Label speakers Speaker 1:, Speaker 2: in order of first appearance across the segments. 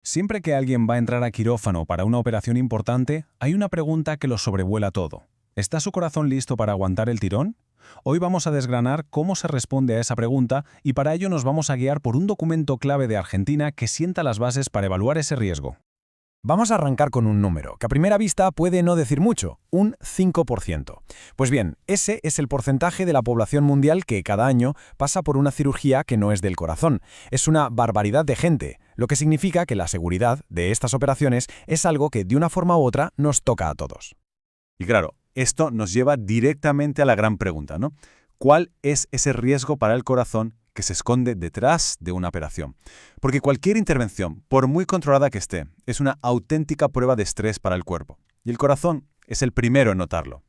Speaker 1: Siempre que alguien va a entrar a quirófano para una operación importante, hay una pregunta que lo sobrevuela todo. ¿Está su corazón listo para aguantar el tirón? Hoy vamos a desgranar cómo se responde a esa pregunta y para ello nos vamos a guiar por un documento clave de Argentina que sienta las bases para evaluar ese riesgo.
Speaker 2: Vamos a arrancar con un número, que a primera vista puede no decir mucho, un 5%. Pues bien, ese es el porcentaje de la población mundial que cada año pasa por una cirugía que no es del corazón. Es una barbaridad de gente, lo que significa que la seguridad de estas operaciones es algo que de una forma u otra nos toca a todos.
Speaker 3: Y claro, esto nos lleva directamente a la gran pregunta, ¿no? ¿Cuál es ese riesgo para el corazón que se esconde detrás de una operación? Porque cualquier intervención, por muy controlada que esté, es una auténtica prueba de estrés para el cuerpo. Y el corazón es el primero en notarlo.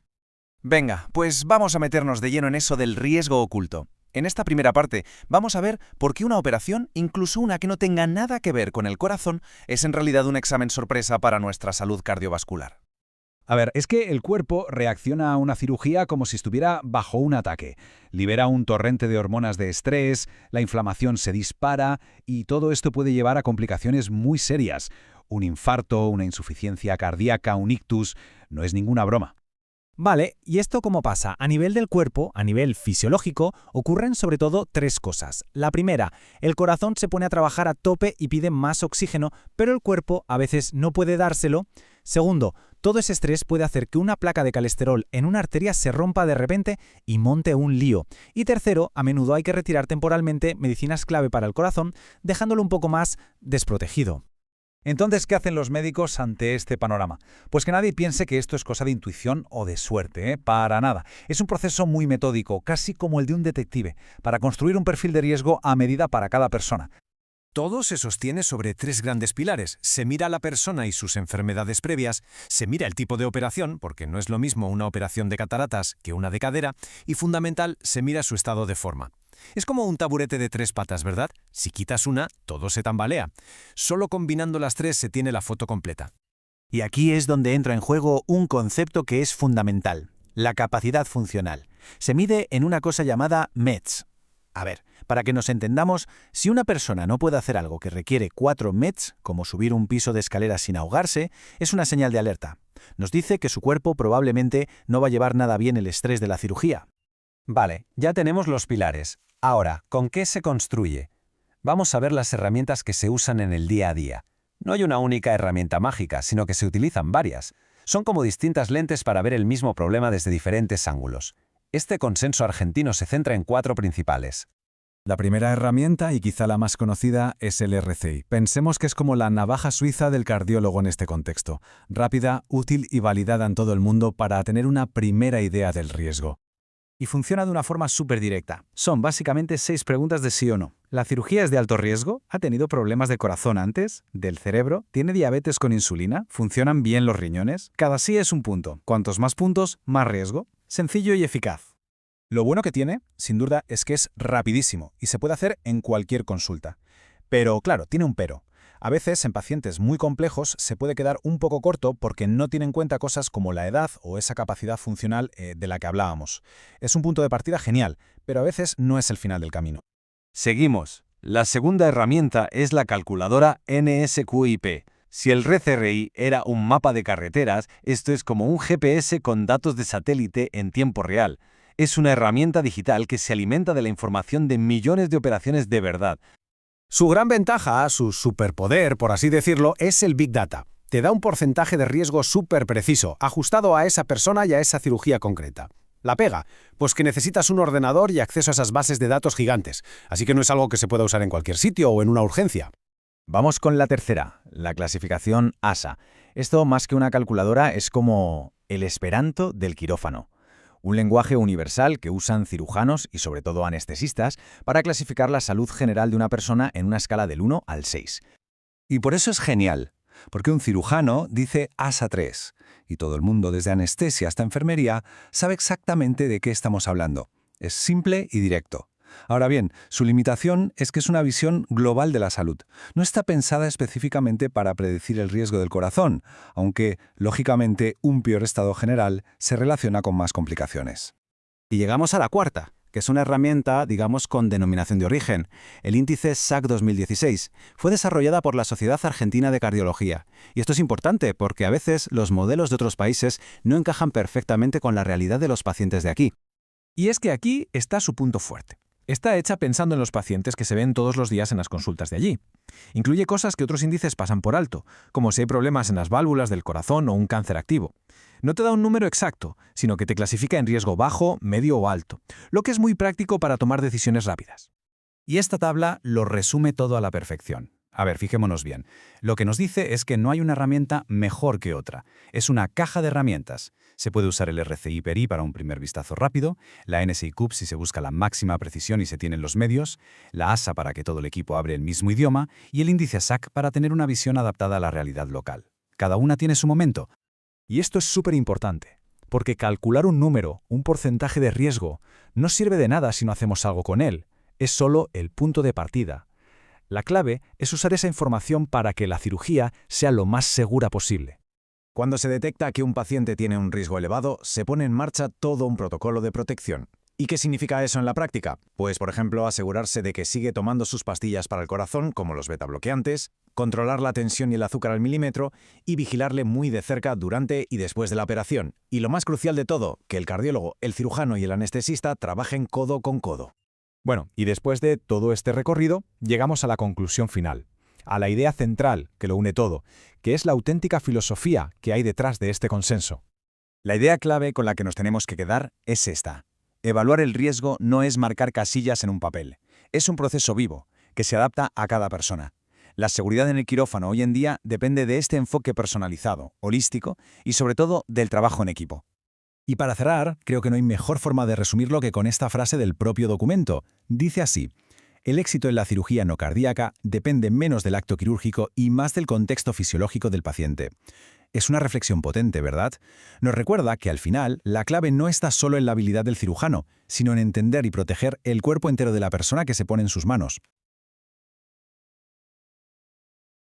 Speaker 2: Venga, pues vamos a meternos de lleno en eso del riesgo oculto. En esta primera parte vamos a ver por qué una operación, incluso una que no tenga nada que ver con el corazón, es en realidad un examen sorpresa para nuestra salud cardiovascular.
Speaker 4: A ver, es que el cuerpo reacciona a una cirugía como si estuviera bajo un ataque. Libera un torrente de hormonas de estrés, la inflamación se dispara y todo esto puede llevar a complicaciones muy serias. Un infarto, una insuficiencia cardíaca, un ictus, no es ninguna broma.
Speaker 5: Vale, ¿y esto cómo pasa? A nivel del cuerpo, a nivel fisiológico, ocurren sobre todo tres cosas. La primera, el corazón se pone a trabajar a tope y pide más oxígeno, pero el cuerpo a veces no puede dárselo. Segundo, todo ese estrés puede hacer que una placa de colesterol en una arteria se rompa de repente y monte un lío. Y tercero, a menudo hay que retirar temporalmente medicinas clave para el corazón, dejándolo un poco más desprotegido.
Speaker 4: Entonces, ¿qué hacen los médicos ante este panorama? Pues que nadie piense que esto es cosa de intuición o de suerte, ¿eh? Para nada. Es un proceso muy metódico, casi como el de un detective, para construir un perfil de riesgo a medida para cada persona.
Speaker 6: Todo se sostiene sobre tres grandes pilares. Se mira a la persona y sus enfermedades previas, se mira el tipo de operación, porque no es lo mismo una operación de cataratas que una de cadera, y fundamental, se mira su estado de forma. Es como un taburete de tres patas, ¿verdad? Si quitas una, todo se tambalea. Solo combinando las tres se tiene la foto completa.
Speaker 7: Y aquí es donde entra en juego un concepto que es fundamental, la capacidad funcional. Se mide en una cosa llamada METs. A ver, para que nos entendamos, si una persona no puede hacer algo que requiere 4 METs, como subir un piso de escaleras sin ahogarse, es una señal de alerta. Nos dice que su cuerpo probablemente no va a llevar nada bien el estrés de la cirugía.
Speaker 8: Vale, ya tenemos los pilares. Ahora, ¿con qué se construye? Vamos a ver las herramientas que se usan en el día a día. No hay una única herramienta mágica, sino que se utilizan varias. Son como distintas lentes para ver el mismo problema desde diferentes ángulos. Este consenso argentino se centra en 4 principales.
Speaker 1: La primera herramienta, y quizá la más conocida, es el RCI. Pensemos que es como la navaja suiza del cardiólogo en este contexto. Rápida, útil y validada en todo el mundo para tener una primera idea del riesgo.
Speaker 5: Y funciona de una forma súper directa. Son básicamente 6 preguntas de sí o no. ¿La cirugía es de alto riesgo? ¿Ha tenido problemas de corazón antes? ¿Del cerebro? ¿Tiene diabetes con insulina? ¿Funcionan bien los riñones? Cada sí es un punto. Cuantos más puntos, más riesgo. Sencillo y eficaz.
Speaker 4: Lo bueno que tiene, sin duda, es que es rapidísimo y se puede hacer en cualquier consulta. Pero claro, tiene un pero. A veces, en pacientes muy complejos, se puede quedar un poco corto porque no tiene en cuenta cosas como la edad o esa capacidad funcional de la que hablábamos. Es un punto de partida genial, pero a veces no es el final del camino.
Speaker 3: Seguimos. La segunda herramienta es la calculadora NSQIP. Si el RCRI era un mapa de carreteras, esto es como un GPS con datos de satélite en tiempo real. Es una herramienta digital que se alimenta de la información de millones de operaciones de verdad.
Speaker 2: Su gran ventaja, su superpoder, por así decirlo, es el Big Data. Te da un porcentaje de riesgo súper preciso, ajustado a esa persona y a esa cirugía concreta. La pega, pues que necesitas un ordenador y acceso a esas bases de datos gigantes, así que no es algo que se pueda usar en cualquier sitio o en una urgencia.
Speaker 9: Vamos con la tercera, la clasificación ASA. Esto, más que una calculadora, es como el esperanto del quirófano. Un lenguaje universal que usan cirujanos y sobre todo anestesistas para clasificar la salud general de una persona en una escala del 1 al 6.
Speaker 8: Y por eso es genial, porque un cirujano dice ASA 3, y todo el mundo, desde anestesia hasta enfermería, sabe exactamente de qué estamos hablando. Es simple y directo. Ahora bien, su limitación es que es una visión global de la salud. No está pensada específicamente para predecir el riesgo del corazón, aunque, lógicamente, un peor estado general se relaciona con más complicaciones.
Speaker 2: Y llegamos a la cuarta,
Speaker 4: que es una herramienta, digamos, con denominación de origen. El índice SAC 2016 fue desarrollada por la Sociedad Argentina de Cardiología. Y esto es importante porque a veces los modelos de otros países no encajan perfectamente con la realidad de los pacientes de aquí.
Speaker 1: Y es que aquí está su punto fuerte. Está hecha pensando en los pacientes que se ven todos los días en las consultas de allí. Incluye cosas que otros índices pasan por alto, como si hay problemas en las válvulas del corazón o un cáncer activo. No te da un número exacto, sino que te clasifica en riesgo bajo, medio o alto, lo que es muy práctico para tomar decisiones rápidas.
Speaker 2: Y esta tabla lo resume todo a la perfección. A ver, fijémonos bien. Lo que nos dice es que no hay una herramienta mejor que otra. Es una caja de herramientas. Se puede usar el RCI-PERI para un primer vistazo rápido, la NSI-CUP si se busca la máxima precisión y se tienen los medios, la ASA para que todo el equipo hable el mismo idioma y el índice SAC para tener una visión adaptada a la realidad local. Cada una tiene su momento.
Speaker 5: Y esto es súper importante, porque calcular un número, un porcentaje de riesgo, no sirve de nada si no hacemos algo con él. Es solo el punto de partida. La clave es usar esa información para que la cirugía sea lo más segura posible.
Speaker 6: Cuando se detecta que un paciente tiene un riesgo elevado, se pone en marcha todo un protocolo de protección. ¿Y qué significa eso en la práctica? Pues, por ejemplo, asegurarse de que sigue tomando sus pastillas para el corazón, como los betabloqueantes, controlar la tensión y el azúcar al milímetro y vigilarle muy de cerca durante y después de la operación. Y lo más crucial de todo, que el cardiólogo, el cirujano y el anestesista trabajen codo con codo.
Speaker 5: Bueno, y después de todo este recorrido, llegamos a la conclusión final, a la idea central que lo une todo, que es la auténtica filosofía que hay detrás de este consenso.
Speaker 2: La idea clave con la que nos tenemos que quedar es esta. Evaluar el riesgo no es marcar casillas en un papel. Es un proceso vivo, que se adapta a cada persona. La seguridad en el quirófano hoy en día depende de este enfoque personalizado, holístico y sobre todo del trabajo en equipo.
Speaker 1: Y para cerrar, creo que no hay mejor forma de resumirlo que con esta frase del propio documento. Dice así: el éxito en la cirugía no cardíaca depende menos del acto quirúrgico y más del contexto fisiológico del paciente. Es una reflexión potente, ¿verdad? Nos recuerda que al final la clave no está solo en la habilidad del cirujano, sino en entender y proteger el cuerpo entero de la persona que se pone en sus manos.